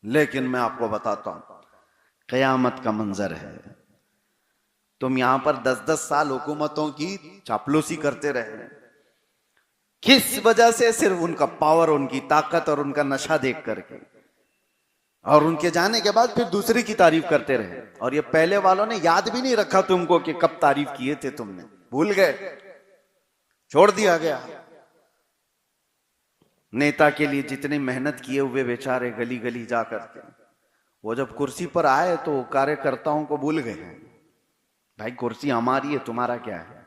लेकिन मैं आपको बताता हूं, कयामत का मंजर है। तुम यहां पर 10-10 साल हुकूमतों की चापलूसी करते रहे, किस वजह से? सिर्फ उनका पावर, उनकी ताकत और उनका नशा देख करके, और उनके जाने के बाद फिर दूसरे की तारीफ करते रहे। और ये पहले वालों ने याद भी नहीं रखा तुमको कि कब तारीफ किए थे तुमने, भूल गए, छोड़ दिया गया। नेता के लिए जितनी मेहनत किए हुए बेचारे गली गली जा करके, वो जब कुर्सी पर आए तो कार्यकर्ताओं को भूल गए। भाई कुर्सी हमारी है, तुम्हारा क्या है?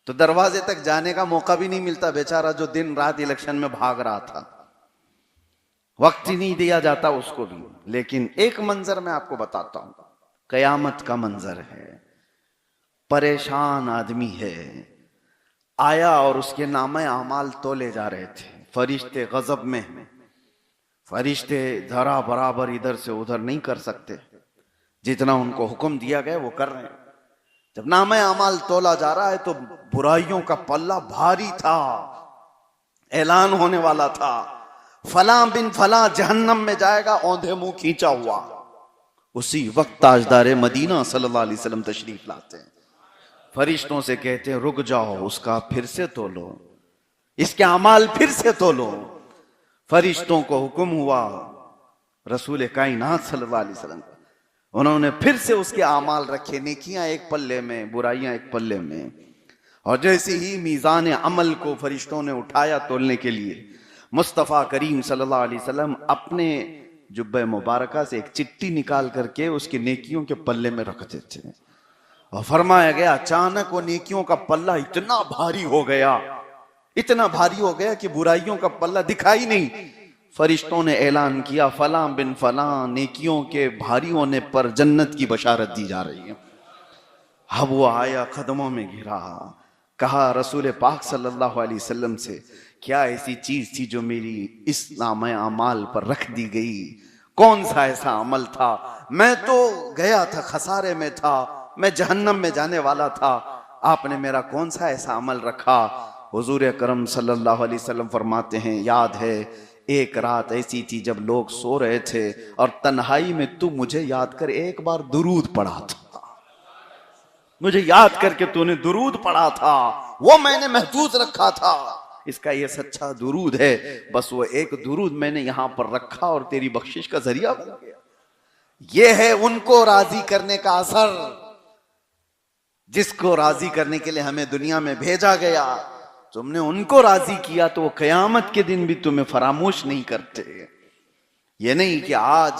तो दरवाजे तक जाने का मौका भी नहीं मिलता बेचारा, जो दिन रात इलेक्शन में भाग रहा था, वक्त ही नहीं दिया जाता उसको भी। लेकिन एक मंजर मैं आपको बताता हूं, कयामत का मंजर है। परेशान आदमी है, आया और उसके नामे अमाल तोले जा रहे थे। फरिश्ते गजब में हैं, फरिश्ते जरा बराबर इधर से उधर नहीं कर सकते, जितना उनको हुक्म दिया गया वो कर रहे हैं। जब नामे अमाल तोला जा रहा है तो बुराइयों का पल्ला भारी था, ऐलान होने वाला था, फला बिन फला जहन्नम में जाएगा, औंधे मुंह खींचा हुआ। उसी वक्त ताजदार मदीना सल्लल्लाहु अलैहि वसल्लम तशरीफ लाते हैं, फरिश्तों से कहते हैं रुक जाओ, उसका फिर से तोलो, इसके अमाल फिर से तोलो। फरिश्तों को हुक्म हुआ, रसूल कायनात सल्लल्लाहु अलैहि वसल्लम, उन्होंने फिर से उसके अमाल रखे, नेकियां एक पल्ले में, बुराइयां एक पल्ले में। और जैसे ही मीज़ान अमल को फरिश्तों ने उठाया तोलने के लिए, मुस्तफ़ा करीम सल्लल्लाहु अलैहि वसल्लम अपने जुब्बे मुबारका से एक चिट्ठी निकाल करके उसकी नेकियों के पल्ले में रख देते हैं। और फरमाया गया अचानक वो नेकियों का पल्ला इतना भारी हो गया, इतना भारी हो गया कि बुराइयों का पल्ला दिखाई नहीं। फरिश्तों ने ऐलान किया फला बिन फला नेकियों के भारी होने पर जन्नत की बशारत दी जा रही है। अब वो आया, कदमों में गिरा, कहा रसूल पाक सल्लल्लाहु अलैहि वसल्लम से, क्या ऐसी चीज थी जो मेरी इस नामे अमाल पर रख दी गई? कौन सा ऐसा अमल था? मैं तो गया था, खसारे में था, मैं जहन्नम में जाने वाला था, आपने मेरा कौन सा ऐसा अमल रखा? हुजूर अकरम सल्लल्लाहु अलैहि वसल्लम फरमाते हैं, याद है एक रात ऐसी थी जब लोग सो रहे थे और तन्हाई में तू मुझे याद कर एक बार दुरूद पढ़ा था, मुझे याद करके तूने दुरूद पढ़ा था, वो मैंने महफूज रखा था। इसका ये सच्चा दुरूद है, बस वो एक दुरूद मैंने यहां पर रखा और तेरी बख्शिश का जरिया बन गया। ये है उनको राजी करने का असर, जिसको राजी करने के लिए हमें दुनिया में भेजा गया। तुमने उनको राजी किया तो वो कयामत के दिन भी तुम्हें फरामोश नहीं करते। ये नहीं कि आज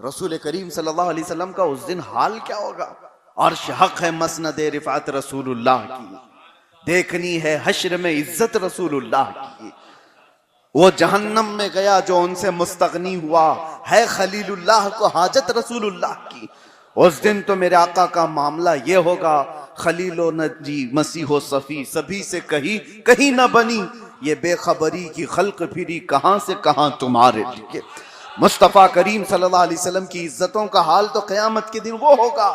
रसूल करीम सल्लल्लाहु अलैहि वसल्लम का उस दिन हाल क्या होगा। अर्श हक है मसनद रिफात रसूलुल्लाह की, देखनी है हश्र में इज्जत रसूलुल्लाह की। वो जहन्नम में गया जो उनसे मुस्तगनी हुआ, है खलीलुल्लाह को हाजत रसूलुल्लाह की। उस दिन तो मेरे आका का मामला ये होगा, खलीलो नजी मसीहो सफी सभी से कहीं न बनी, ये बेखबरी की खल्क फिरी कहां से कहां तुम्हारे लिए। मुस्तफ़ा करीम सल्लल्लाहु अलैहि वसल्लम की इज्जतों का हाल तो क़यामत के दिन वो होगा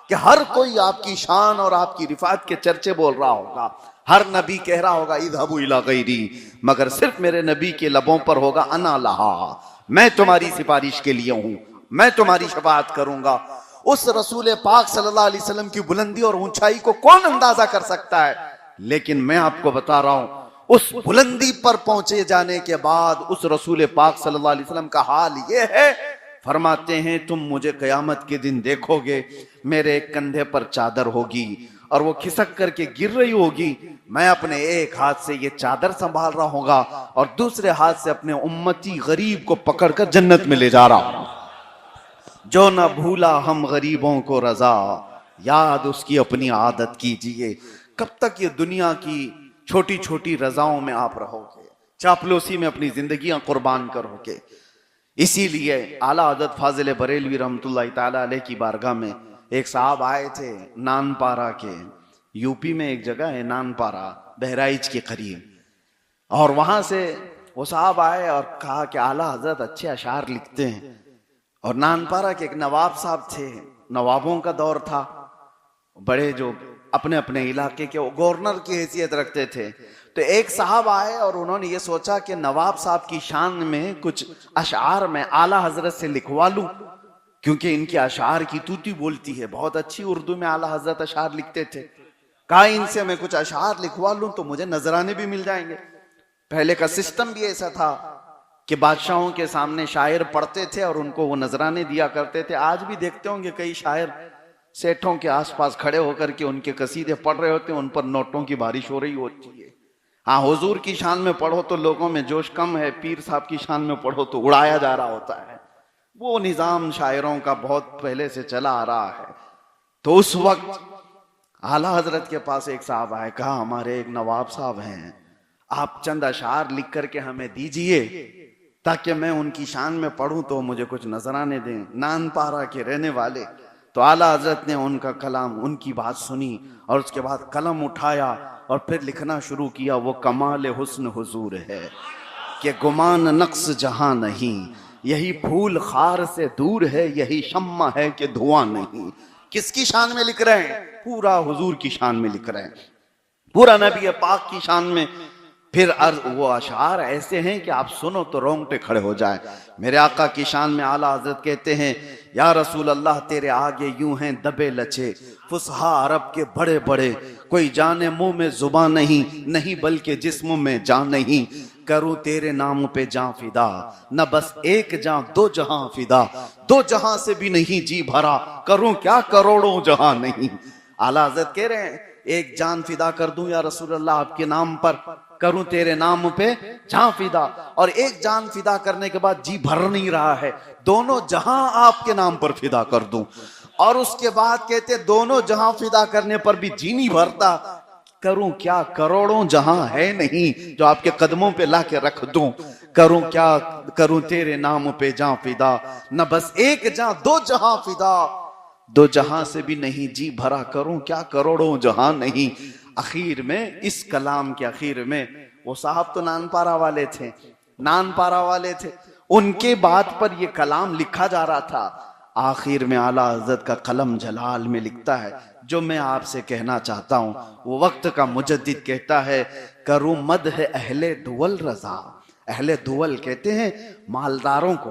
कि हर कोई आपकी शान और आपकी रिफात के चर्चे बोल रहा होगा। हर नबी कह रहा होगा इज़हबू इला गैरी, मगर सिर्फ मेरे नबी के लबों पर होगा अना लहा, मैं तुम्हारी सिफारिश के लिए हूं, मैं तुम्हारी शफाअत करूंगा। उस रसूल पाक सल्लल्लाहु अलैहि वसल्लम की बुलंदी और ऊंचाई को कौन अंदाजा कर सकता है? लेकिन मैं आपको बता रहा हूं, उस बुलंदी पर पहुंचे जाने के बाद उस रसूल पाक सल्लल्लाहु अलैहि वसल्लम का हाल ये है, फरमाते हैं तुम मुझे कयामत के दिन देखोगे, मेरे एक कंधे पर चादर होगी और वो खिसक करके गिर रही होगी, मैं अपने एक हाथ से ये चादर संभाल रहा होगा और दूसरे हाथ से अपने उम्मती गरीब को पकड़कर जन्नत में ले जा रहा हूं। जो न भूला हम गरीबों को रजा, याद उसकी अपनी आदत कीजिए। कब तक ये दुनिया की छोटी छोटी रजाओं में आप रहोगे, चापलूसी में अपनी जिंदगियां कुर्बान करोगे? इसीलिए आला हज़रत फाजिल बरेलवी रहमतुल्लाह ताला अलैह की बारगाह में एक साहब आए थे, नानपारा के, यूपी में एक जगह है नानपारा, बहराइच के करीब। और वहां से वो साहब आए और कहा कि आला हजरत अच्छे अशार लिखते हैं। और नानपारा के एक नवाब साहब थे, नवाबों का दौर था, बड़े जो अपने अपने इलाके के गवर्नर की हैसियत रखते थे। तो एक साहब आए और उन्होंने ये सोचा कि नवाब साहब की शान में कुछ अशआर में आला हजरत से लिखवा लूं, क्योंकि इनके अशआर की तूती बोलती है, बहुत अच्छी उर्दू में आला हजरत अशआर लिखते थे। कहा इनसे मैं कुछ अशआर लिखवा लूं तो मुझे नजराने भी मिल जाएंगे। पहले का सिस्टम भी ऐसा था कि बादशाहों के सामने शायर पढ़ते थे और उनको वो नजराने दिया करते थे। आज भी देखते होंगे कई शायर सेठों के आसपास खड़े होकर के उनके कसीदे पढ़ रहे होते हैं, उन पर नोटों की बारिश हो रही होती है। हाँ, हुजूर की शान में पढ़ो तो लोगों में जोश कम है, पीर साहब की शान में पढ़ो तो उड़ाया जा रहा होता है। वो निजाम शायरों का बहुत पहले से चला आ रहा है। तो उस वक्त आला हजरत के पास एक साहब आए, कहा हमारे एक नवाब साहब हैं, आप चंद अशार लिख करके हमें दीजिए ताकि मैं उनकी शान में पढ़ूं तो मुझे कुछ नजराने दें, नानपारा के रहने वाले। तो आला हजरत ने उनका कलाम, उनकी बात सुनी और उसके बाद कलम उठाया और फिर लिखना शुरू किया। वो कमाल हुस्न हुजूर है कि गुमान नक्स जहां नहीं, यही फूल खार से दूर है, यही शम्मा है कि धुआं नहीं। किसकी शान में लिख रहे हैं? पूरा हुजूर की शान में लिख रहे हैं, पूरा नबी पाक की शान में। फिर वो अशार ऐसे हैं कि आप सुनो तो रोंगटे खड़े हो जाए। मेरे आका की शान में आला हजरत कहते हैं, या रसूल अल्लाह तेरे आगे यूं हैं दबे लचे फुसहा अरब के बड़े बड़े, कोई जाने मुंह में जुबान नहीं, नहीं बल्कि जिस्म में जान नहीं। करूं तेरे नाम पे जां फिदा, न बस एक जां दो जहां फिदा, दो जहां से भी नहीं जी भरा, करूं क्या करोड़ों जहां नहीं। आला हजरत कह रहे हैं एक जान फिदा कर दूं या रसूल अल्लाह आपके नाम पर, करूं तेरे नाम पे जान फिदा। और एक जान फिदा करने के बाद जी भर नहीं रहा है, दोनों जहां आपके नाम पर फिदा कर दूं। और उसके बाद कहते दोनों जहां फिदा करने पर भी जी नहीं भरता, करूं क्या करोड़ों जहां है नहीं जो आपके कदमों पे ला के रख दूं। करूं क्या करूं तेरे नाम पे जान फिदा, न बस एक जान दो जहां फिदा, दो जहां से भी नहीं जी भरा, करूं क्या करोड़ों जहां नहीं। आखिर में इस कलाम के आखिर में वो साहब तो नानपारा वाले थे, नानपारा वाले थे, उनके बात पर ये कलाम लिखा जा रहा था। आखिर में आला हजरत का कलम जलाल में लिखता है, जो मैं आपसे कहना चाहता हूं वो वक्त का मुजद्दिद कहता है, करूं मद है अहले दुवल रजा। अहले दुवल कहते हैं मालदारों को,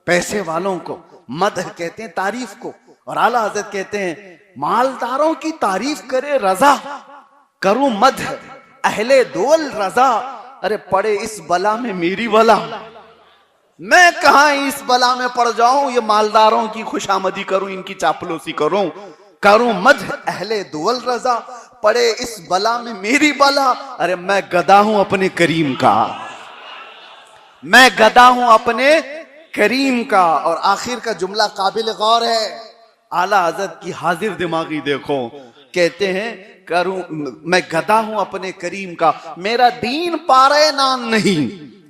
पैसे वालों को, मद कहते हैं तारीफ को, और आला हजरत कहते हैं मालदारों की तारीफ करे रजा, करूं मद अहले दुवल रजा। अरे पड़े इस बला में मेरी बला, मैं कहां इस बला में पड़ जाऊं, ये मालदारों की खुशामदी करूं, इनकी चापलूसी करूं, करूं मद अहले दुवल रजा, पड़े इस बला में मेरी बला। अरे मैं गदा हूं अपने करीम का, मैं गदा हूं अपने करीम का। और आखिर का जुमला काबिल गौर है, आला हजरत की हाजिर दिमागी देखो, कहते हैं करूं मैं गदा हूं अपने करीम का, मेरा दीन पारे नान नहीं।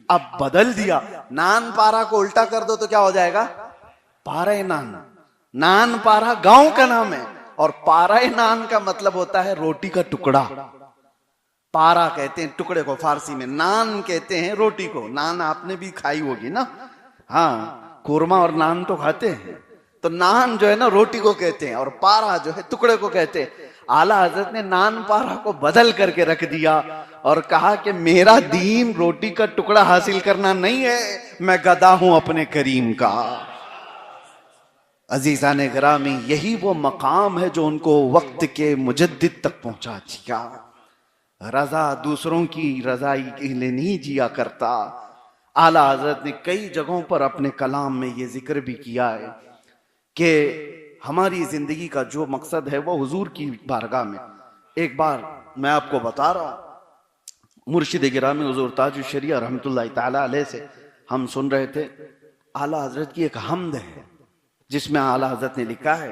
अब बदल दिया, नान पारा को उल्टा कर दो तो क्या हो जाएगा? पारे नान। नान पारा गांव का नाम है और पारा नान का मतलब होता है रोटी का टुकड़ा। पारा कहते हैं टुकड़े को फारसी में, नान कहते हैं रोटी को। नान आपने भी खाई होगी ना, हाँ, कोरमा और नान तो खाते हैं। तो नान जो है ना रोटी को कहते हैं और पारा जो है टुकड़े को कहते हैं। आला हजरत ने नान पारा को बदल करके रख दिया और कहा कि मेरा दीन रोटी का टुकड़ा हासिल करना नहीं है, मैं गदा हूं अपने करीम का। अजीजाने गिरामी, यही वो मकाम है जो उनको वक्त के मुजद्दिद तक पहुंचा दिया। रजा दूसरों की रजाई के लिए नहीं जिया करता। आला हजरत ने कई जगहों पर अपने कलाम में ये जिक्र भी किया है कि हमारी जिंदगी का जो मकसद है वो हुजूर की बारगाह में। एक बार मैं आपको बता रहा हूं, मुर्शिद गिरामी हुजूर ताजुश शरिया रहमतुल्लाह ताला अलैह से हम सुन रहे थे। आला हजरत की एक हमद है जिसमें आला हजरत ने लिखा है,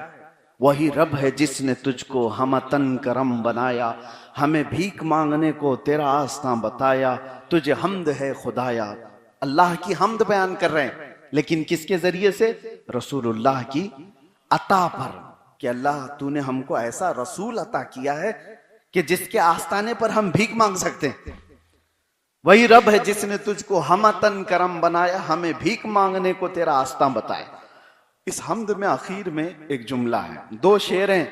वही रब है जिसने तुझको हम तन करम बनाया, हमें भीख मांगने को तेरा आस्था बताया, तुझे हमद है खुदाया। अल्लाह की हमद बयान कर रहे हैं, लेकिन किसके जरिए से? रसूलुल्लाह की अता पर, कि अल्लाह तूने हमको ऐसा रसूल अता किया है कि जिसके आस्ताने पर हम भीख मांग सकते हैं। वही रब है जिसने तुझको हम तन करम बनाया, हमें भीख मांगने को तेरा आस्था बताया। इस हमद में आखिर में एक जुमला है, दो शेर हैं।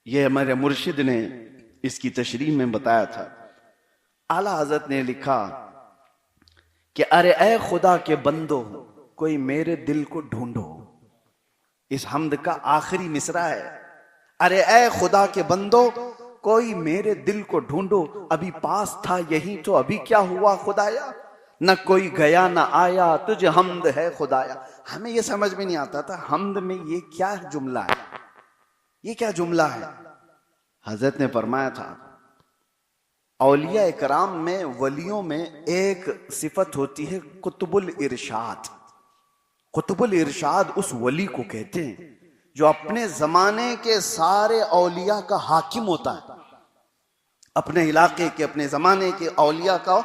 ये हमारे मुर्शिद ने इसकी तशरीह में बताया था। आला हजरत ने लिखा कि अरे ए खुदा के बंदो, कोई मेरे दिल को ढूंढो। इस हमद का आखिरी मिसरा है। अरे ए खुदा के बंदो, कोई मेरे दिल को ढूंढो। अभी पास था यही तो अभी क्या हुआ खुदाया। न कोई गया न आया, तुझे हमद है खुदाया। हमें यह समझ में नहीं आता था हमद में ये क्या जुमला है, ये क्या जुमला है। हजरत ने फरमाया था औलिया इकराम में, वलियों में एक सिफत होती है कुतुबुल इरशाद। कुतुबुल इरशाद उस वली को कहते हैं जो अपने जमाने के सारे औलिया का हाकिम होता है, अपने इलाके के, अपने जमाने के औलिया का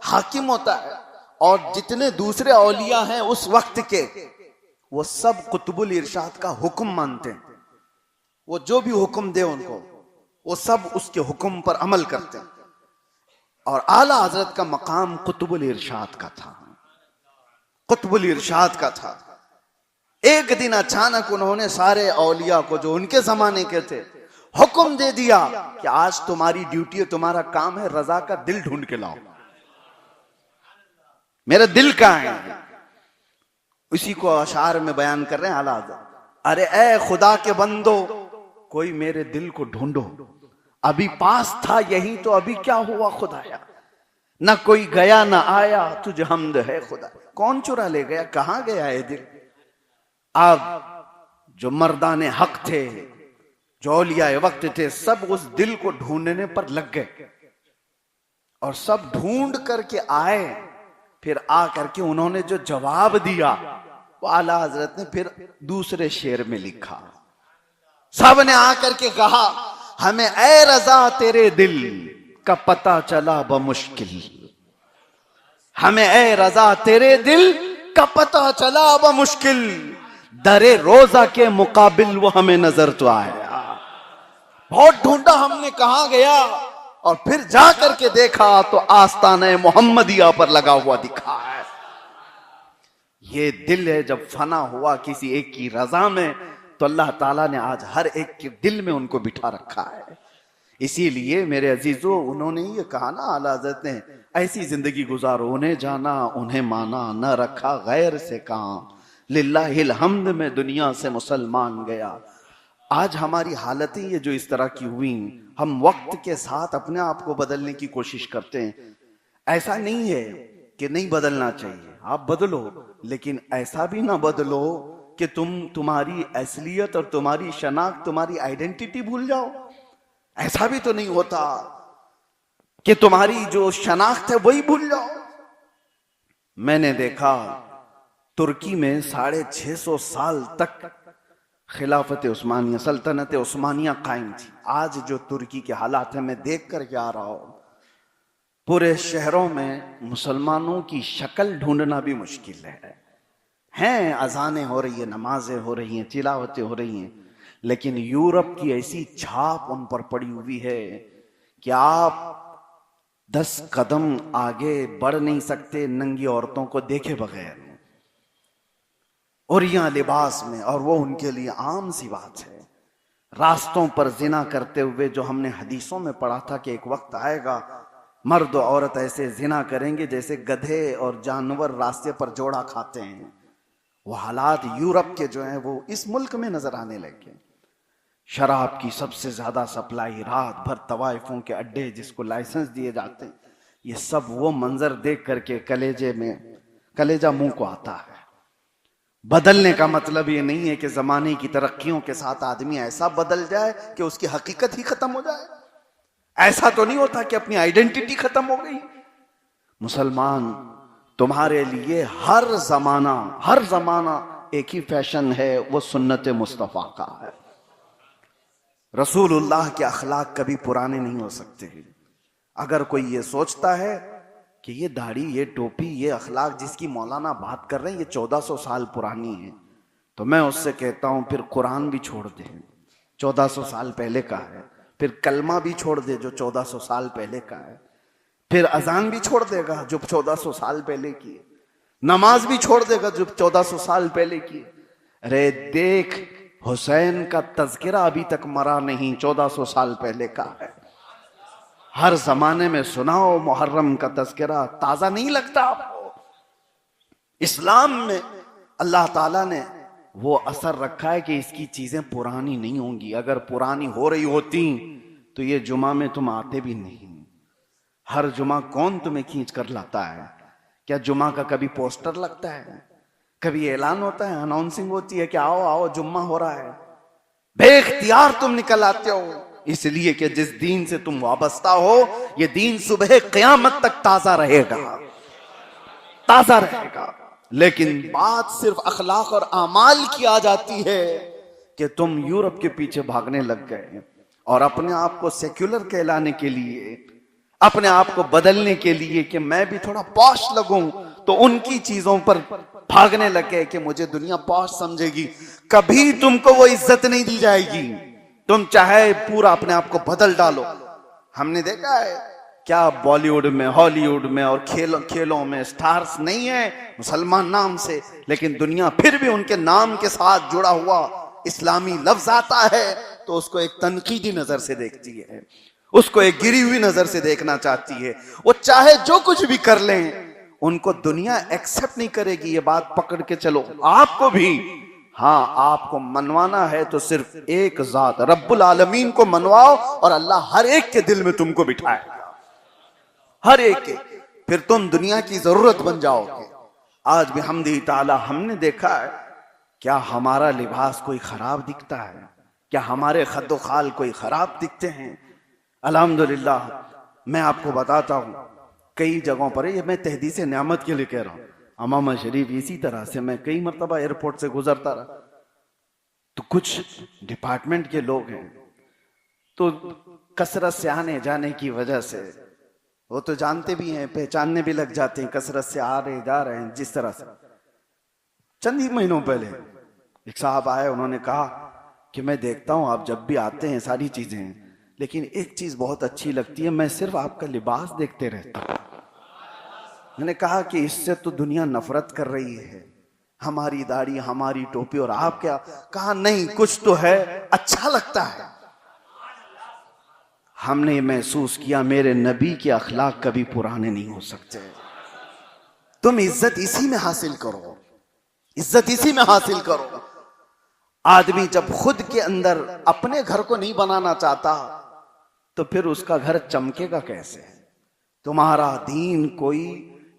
हाकिम होता है। और जितने दूसरे औलिया हैं उस वक्त के, वो सब कुतुबुल इरशाद का हुक्म मानते हैं। वो जो भी हुक्म दे उनको, वो सब उसके हुक्म पर अमल करते हैं। और आला हजरत का मकाम कुतुबुल इरशाद का था, कुतुबुल इरशाद का था। एक दिन अचानक उन्होंने सारे औलिया को जो उनके जमाने के थे हुक्म दे दिया कि आज तुम्हारी ड्यूटी है, तुम्हारा काम है, रजा का दिल ढूंढ के लाओ। मेरा दिल कहां है? उसी को अशार में बयान कर रहे हैं आला हजरत। अरे ए खुदा के बंदो, कोई मेरे दिल को ढूंढो। अभी पास था यही तो अभी क्या हुआ खुदाया। ना कोई गया ना आया, तुझे हमद है खुदा। कौन चुरा ले गया, कहां गया है दिल? अब जो मर्दाने हक थे, जो औलियाए वक्त थे, सब उस दिल को ढूंढने पर लग गए और सब ढूंढ करके आए। फिर आ करके उन्होंने जो जवाब दिया वो आला हजरत ने फिर दूसरे शेर में लिखा। सब ने आकर के कहा हमें ए रजा तेरे दिल का पता चला बमुश्किल। हमें ए रजा तेरे दिल का पता चला बमुश्किल। दरे रोजा के मुकाबिल वो हमें नजर तो आया। बहुत ढूंढा हमने, कहां गया, और फिर जा करके देखा तो आस्ताने मोहम्मदिया पर लगा हुआ दिखा है। ये दिल है, जब फना हुआ किसी एक की रजा में तो अल्लाह ताला ने आज हर एक के दिल में उनको बिठा रखा है। इसीलिए मेरे अजीजों, उन्होंने ये कहा ना आला हज़रत ने, ऐसी जिंदगी गुजारो उन्हें जाना उन्हें माना, न रखा गैर से काम, लिल्लाहिल हम्द में दुनिया से मुसलमान गया। आज हमारी हालतें ये जो इस तरह की हुई, हम वक्त के साथ अपने आप को बदलने की कोशिश करते हैं। ऐसा नहीं है कि नहीं बदलना चाहिए, आप बदलो, लेकिन ऐसा भी ना बदलो कि तुम्हारी असलियत और तुम्हारी शनाख्त, तुम्हारी आइडेंटिटी भूल जाओ। ऐसा भी तो नहीं होता कि तुम्हारी जो शनाख्त है वही भूल जाओ। मैंने देखा तुर्की में 650 साल तक खिलाफत उस्मानिया, सल्तनत उस्मानिया कायम थी। आज जो तुर्की के हालात है, मैं देख करके आ रहा हूं, पूरे शहरों में मुसलमानों की शक्ल ढूंढना भी मुश्किल है। अजानें हो रही है, नमाजें हो रही हैं, तिलावतें हो रही हैं, लेकिन यूरोप की ऐसी छाप उन पर पड़ी हुई है कि आप 10 कदम आगे बढ़ नहीं सकते नंगी औरतों को देखे बगैर, और यहाँ लिबास में, और वो उनके लिए आम सी बात है। रास्तों पर जिना करते हुए, जो हमने हदीसों में पढ़ा था कि एक वक्त आएगा मर्द और औरत ऐसे जिना करेंगे जैसे गधे और जानवर रास्ते पर जोड़ा खाते हैं। वो हालात यूरोप के जो हैं वो इस मुल्क में नजर आने लगे। शराब की सबसे ज्यादा सप्लाई, रात भर तवाइफों के अड्डे जिसको लाइसेंस दिए जाते हैं, ये सब वो मंजर देख करके कलेजा मुंह को आता है। बदलने का मतलब ये नहीं है कि जमाने की तरक्कियों के साथ आदमी ऐसा बदल जाए कि उसकी हकीकत ही खत्म हो जाए। ऐसा तो नहीं होता कि अपनी आइडेंटिटी खत्म हो गई। मुसलमान, तुम्हारे लिए हर जमाना एक ही फैशन है, वो सुन्नत मुस्तफा का है। रसूलुल्लाह के अखलाक कभी पुराने नहीं हो सकते। अगर कोई ये सोचता है कि ये दाढ़ी, ये टोपी, ये अखलाक जिसकी मौलाना बात कर रहे हैं ये 1400 साल पुरानी है, तो मैं उससे कहता हूं फिर कुरान भी छोड़ दे, 1400 साल पहले का है। फिर कलमा भी छोड़ दे जो 1400 साल पहले का है। फिर अजान भी छोड़ देगा जो 1400 साल पहले की है। नमाज भी छोड़ देगा जो 1400 साल पहले की है। अरे देख, हुसैन का तज़किरा अभी तक मरा नहीं, 1400 साल पहले का है। हर जमाने में सुनाओ मुहर्रम का तज़किरा, ताजा नहीं लगता आपको? इस्लाम में अल्लाह ताला ने वो असर रखा है कि इसकी चीजें पुरानी नहीं होंगी। अगर पुरानी हो रही होती तो ये जुमा में तुम आते भी नहीं। हर जुमा कौन तुम्हें खींच कर लाता है? क्या जुमा का कभी पोस्टर लगता है, कभी ऐलान होता है, अनाउंसिंग होती है कि आओ आओ जुम्मा हो रहा है? बेख्तियार तुम निकल आते हो, इसलिए कि जिस दीन से तुम वाबस्ता हो ये दीन सुबह क़यामत तक ताजा रहेगा, ताजा रहेगा। लेकिन बात सिर्फ अखलाक और आमाल की आ जाती है कि तुम यूरोप के पीछे भागने लग गए और अपने आप को सेक्युलर कहलाने के लिए, अपने आप को बदलने के लिए कि मैं भी थोड़ा पॉश लगूं, तो उनकी चीजों पर भागने लगे कि मुझे दुनिया पॉश समझेगी। कभी तुमको वो इज्जत नहीं दी जाएगी, तुम चाहे पूरा अपने आप को बदल डालो। हमने देखा है क्या बॉलीवुड में, हॉलीवुड में और खेलों में स्टार्स नहीं है मुसलमान नाम से, लेकिन दुनिया फिर भी उनके नाम के साथ जुड़ा हुआ इस्लामी लफ्ज आता है तो उसको एक तनकीदी नजर से देखती है, उसको एक गिरी हुई नजर से देखना चाहती है। वो चाहे जो कुछ भी कर लें, उनको दुनिया एक्सेप्ट नहीं करेगी। ये बात पकड़ के चलो, आपको भी, हाँ आपको मनवाना है तो सिर्फ एक जात रब्बुल आलमीन को मनवाओ और अल्लाह हर एक के दिल में तुमको बिठाएगा, हर एक के, फिर तुम दुनिया की जरूरत बन जाओगे। आज भी हमदी ताला हमने देखा है, क्या हमारा लिबास कोई खराब दिखता है? क्या हमारे खद्दो खाल कोई खराब दिखते हैं? अल्हम्दुलिल्लाह मैं आपको बताता हूं, कई जगहों पर, ये मैं तहदीस नेमत के लिए कह रहा हूं, अमामा शरीफ इसी तरह से मैं कई मरतबा एयरपोर्ट से गुजरता रहा तो कुछ डिपार्टमेंट के लोग हैं तो कसरत से आने जाने की वजह से वो तो जानते भी हैं, पहचानने भी लग जाते हैं, कसरत से आ रहे जा रहे हैं। जिस तरह से चंद ही महीनों पहले एक साहब आए, उन्होंने कहा कि मैं देखता हूं आप जब भी आते हैं सारी चीजें हैं, लेकिन एक चीज बहुत अच्छी लगती है, मैं सिर्फ आपका लिबास देखते रहता हूं। मैंने कहा कि इससे तो दुनिया नफरत कर रही है, हमारी दाढ़ी हमारी टोपी, और आप क्या? कहा नहीं, कुछ तो है, अच्छा लगता है। हमने महसूस किया मेरे नबी के अखलाक कभी पुराने नहीं हो सकते। तुम इज्जत इसी में हासिल करो, इज्जत इसी में हासिल करो। आदमी जब खुद के अंदर अपने घर को नहीं बनाना चाहता तो फिर उसका घर चमकेगा कैसे? तुम्हारा दीन कोई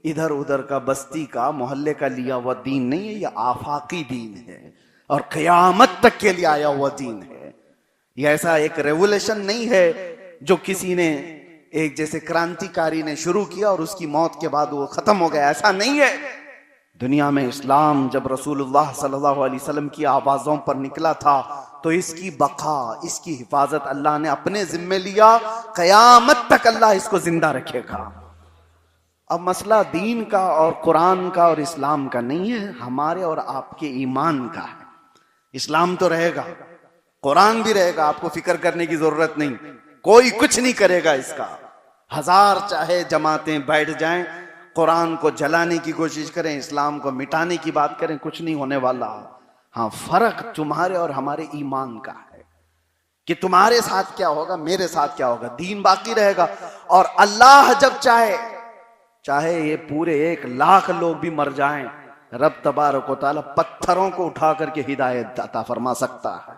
इधर उधर का, बस्ती का, मोहल्ले का लिया हुआ दीन नहीं है, यह आफाकी दीन है और क़यामत तक के लिए आया हुआ दीन है। यह ऐसा एक रेवोल्यूशन नहीं है जो किसी ने, एक जैसे क्रांतिकारी ने शुरू किया और उसकी मौत के बाद वो खत्म हो गया, ऐसा नहीं है। दुनिया में इस्लाम जब रसूलुल्लाह सल्लल्लाहु अलैहि वसल्लम की आवाजों पर निकला था तो इसकी बका, इसकी हिफाजत अल्लाह ने अपने जिम्मे लिया, क़यामत तक अल्लाह इसको जिंदा रखेगा। अब मसला दीन का और कुरान का और इस्लाम का नहीं है, हमारे और आपके ईमान का है। इस्लाम तो रहेगा, कुरान भी रहेगा, आपको फिक्र करने की जरूरत नहीं, कोई कुछ नहीं करेगा इसका। हजार चाहे जमातें बैठ जाएं, कुरान को जलाने की कोशिश करें, इस्लाम को मिटाने की बात करें, कुछ नहीं होने वाला। हाँ, फर्क तुम्हारे और हमारे ईमान का है कि तुम्हारे साथ क्या होगा, मेरे साथ क्या होगा। दीन बाकी रहेगा और अल्लाह जब चाहे ये पूरे 1,00,000 लोग भी मर जाएं, रब तबारक व तआला पत्थरों को उठा करके हिदायत अता फरमा सकता है।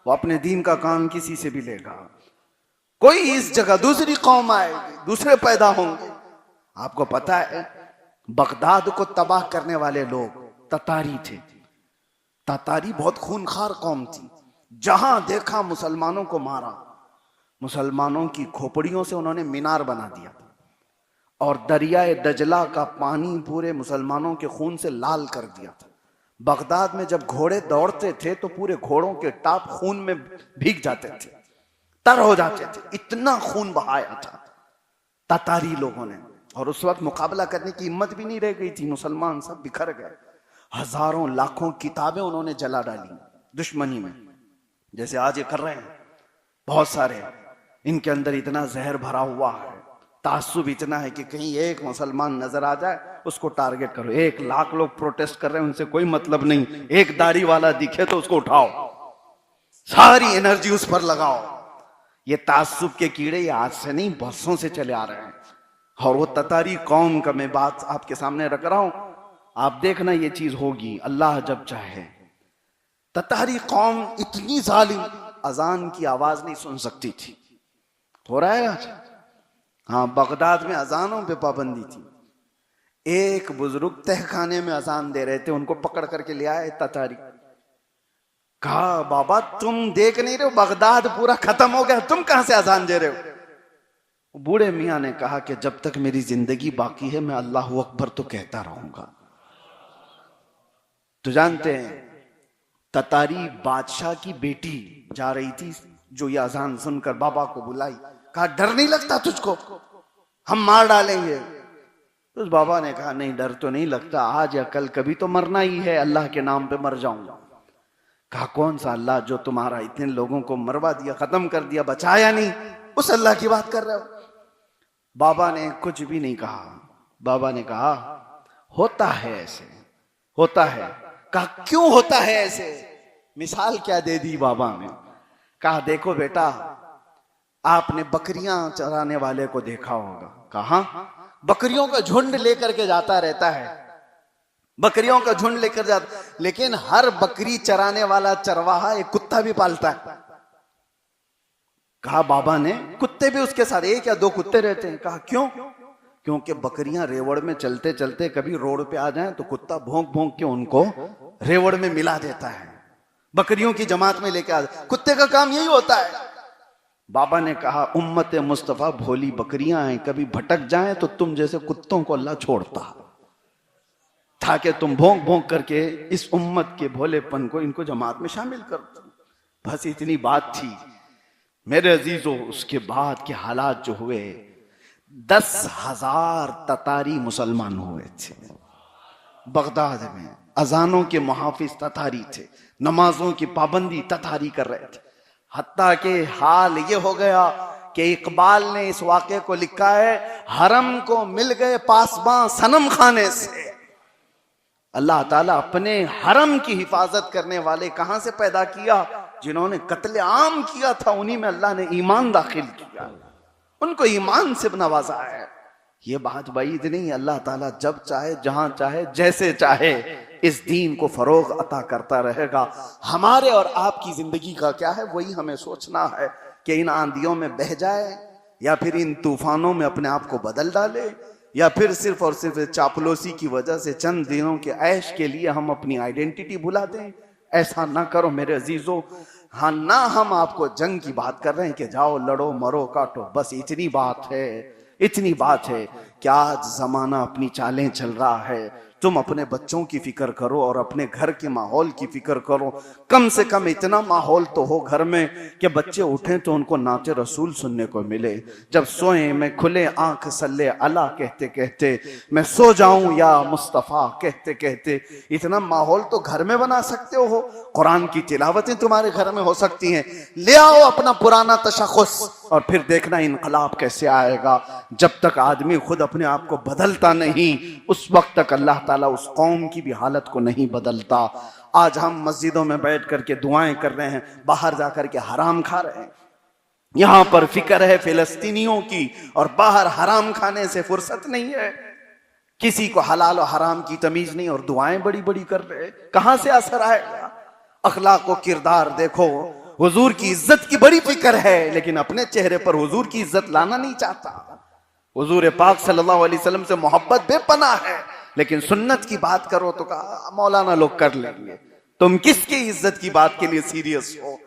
वो अपने दीन का काम किसी से भी लेगा। कोई इस जगह दूसरी कौम आएगी, दूसरे पैदा होंगे। आपको पता है बगदाद को तबाह करने वाले लोग ततारी थे। ततारी बहुत खूनखार कौम थी, जहां देखा मुसलमानों को मारा, मुसलमानों की खोपड़ियों से उन्होंने मीनार बना दिया था और दरियाए दजला का पानी पूरे मुसलमानों के खून से लाल कर दिया था। बगदाद में जब घोड़े दौड़ते थे तो पूरे घोड़ों के टाप खून में भीग जाते थे, तर हो जाते थे, इतना खून बहाया था ततारी लोगों ने। और उस वक्त मुकाबला करने की हिम्मत भी नहीं रह गई थी, मुसलमान सब बिखर गए। हजारों लाखों किताबें उन्होंने जला डाली दुश्मनी में, जैसे आज ये कर रहे हैं बहुत सारे। इनके अंदर इतना जहर भरा हुआ है, तासुब इतना है कि कहीं एक मुसलमान नजर आ जाए उसको टारगेट करो। 1,00,000 लोग प्रोटेस्ट कर रहे हैं, उनसे कोई मतलब नहीं, एक दाढ़ी वाला दिखे तो उसको उठाओ, सारी एनर्जी उस पर लगाओ। ये ताज्जुब के कीड़े ये आज से नहीं, बरसों से चले आ रहे हैं। और वो ततारी कौम का मैं बात आपके सामने रख रहा हूं, आप देखना ये चीज होगी अल्लाह जब चाहे। ततारी कौम इतनी जालिम, अजान की आवाज नहीं सुन सकती थी। हो रहा है आज। हाँ, बगदाद में अजानों पे पाबंदी थी। एक बुजुर्ग तहखाने में अजान दे रहे थे, उनको पकड़ करके ले आए ततारी। कहा, बाबा तुम देख नहीं रहे हो बगदाद पूरा खत्म हो गया, तुम कहां से अजान दे रहे हो? बूढ़े मियां ने कहा कि जब तक मेरी जिंदगी बाकी है मैं अल्लाह अकबर तो कहता रहूंगा। तो जानते हैं, ततारी बादशाह की बेटी जा रही थी, जो ये अजान सुनकर बाबा को बुलाई। कहा, डर नहीं लगता तुझको, हम मार डालेंगे? तो उस बाबा ने कहा, नहीं डर तो नहीं लगता, आज या कल कभी तो मरना ही है, अल्लाह के नाम पे मर जाऊंगा। कहा, कौन सा अल्लाह जो तुम्हारा इतने लोगों को मरवा दिया, खत्म कर दिया, बचाया नहीं, उस अल्लाह की बात कर रहे हो? बाबा ने कुछ भी नहीं कहा। बाबा ने कहा, होता है ऐसे, होता है। कहा, क्यों होता है ऐसे? मिसाल क्या दे दी बाबा ने। कहा, देखो बेटा, आपने बकरियां चराने वाले को देखा होगा। कहा, बकरियों का झुंड लेकर के जाता रहता है, बकरियों का झुंड लेकर जाता, लेकिन हर बकरी चराने वाला चरवाहा एक कुत्ता भी पालता है। कहा बाबा ने, कुत्ते भी उसके साथ, एक या दो कुत्ते रहते हैं। कहा, क्यों? क्योंकि बकरियां रेवड़ में चलते चलते कभी रोड पे आ जाएं तो कुत्ता भौंक भौंक के उनको रेवड़ में मिला देता है, बकरियों की जमात में लेके आ, कुत्ते का काम यही होता है। बाबा ने कहा, उम्मत मुस्तफा भोली बकरियां हैं, कभी भटक जाएं तो तुम जैसे कुत्तों को अल्लाह छोड़ता था कि तुम भौंक भौंक करके इस उम्मत के भोलेपन को इनको जमात में शामिल कर दो। बस इतनी बात थी मेरे अजीजों। उसके बाद के हालात जो हुए, 10,000 ततारी मुसलमान हुए थे बगदाद में। अजानों के मुहाफिज ततारी थे, नमाजों की पाबंदी ततारी कर रहे थे। हत्ता के हाल ये हो गया कि इकबाल ने इस वाक़े को लिखा है, हरम को मिल गए पासबां सनम खाने से। अल्लाह ताला अपने हरम की हिफाजत करने वाले कहां से पैदा किया? जिन्होंने कत्ले आम किया था, उन्हीं में अल्लाह ने ईमान दाखिल किया, उनको ईमान से नवाजा है। ये बात बाईद नहीं, अल्लाह ताला जब चाहे, जहां चाहे, जैसे चाहे इस दीन को फरोग अता करता रहेगा। हमारे और आपकी जिंदगी का क्या है, वही हमें सोचना है कि इन आंधियों में बह जाए, या फिर इन तूफानों में अपने आप को बदल डाले, या फिर सिर्फ और सिर्फ चापलूसी की वजह से चंद दिनों के ऐश के लिए हम अपनी आइडेंटिटी भुला दें। ऐसा ना करो मेरे अजीजों। हाँ, ना हम आपको जंग की बात कर रहे हैं कि जाओ लड़ो मरो काटो, बस इतनी बात है, इतनी बात है कि आज जमाना अपनी चालें चल रहा है। तुम अपने बच्चों की फिक्र करो और अपने घर के माहौल की फिक्र करो। कम से कम इतना माहौल तो हो घर में कि बच्चे उठें तो उनको नाते रसूल सुनने को मिले। जब सोए मैं खुले आंख सल्ले अला कहते कहते, मैं सो जाऊं या मुस्तफ़ा कहते कहते, इतना माहौल तो घर में बना सकते हो। कुरान की तिलावतें तुम्हारे घर में हो सकती हैं। ले आओ अपना पुराना तशख़्ख़ुस और फिर देखना इनकलाब कैसे आएगा। जब तक आदमी खुद अपने आप को बदलता नहीं, उस वक्त तक अल्लाह ताला उस कौम की भी हालत को नहीं बदलता। आज हम मस्जिदों में बैठ करके दुआएं कर रहे हैं, बाहर जाकर के हराम खा रहे हैं। यहां पर फिक्र है फिलिस्तीनियों की और बाहर हराम खाने से फुर्सत नहीं है। किसी को हलाल और हराम की तमीज नहीं और दुआएं बड़ी बड़ी कर रहे हैं। कहां से असर आएगा? अखलाक व किरदार देखो। हुजूर की इज्जत की बड़ी फिक्र है, लेकिन अपने चेहरे पर हुजूर की इज्जत लाना नहीं चाहता। हुजूर पाक सल्लल्लाहु अलैहि वसल्लम से मोहब्बत बेपनाह है, लेकिन सुन्नत की बात करो तो कहा मौलाना लोग कर लेंगे। तुम किसकी इज्जत की बात के लिए सीरियस हो?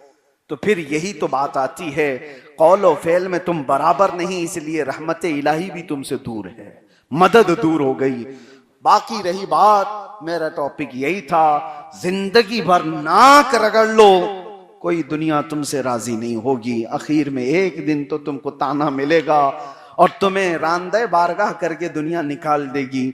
तो फिर यही तो बात आती है, कौल और फेल में तुम बराबर नहीं, इसलिए रहमत इलाही भी तुमसे दूर है, मदद दूर हो गई। बाकी रही बात, मेरा टॉपिक यही था, जिंदगी भर नाक रगड़ लो, कोई दुनिया तुमसे राजी नहीं होगी। आखिर में एक दिन तो तुमको ताना मिलेगा और तुम्हें रांदे बारगाह करके दुनिया निकाल देगी।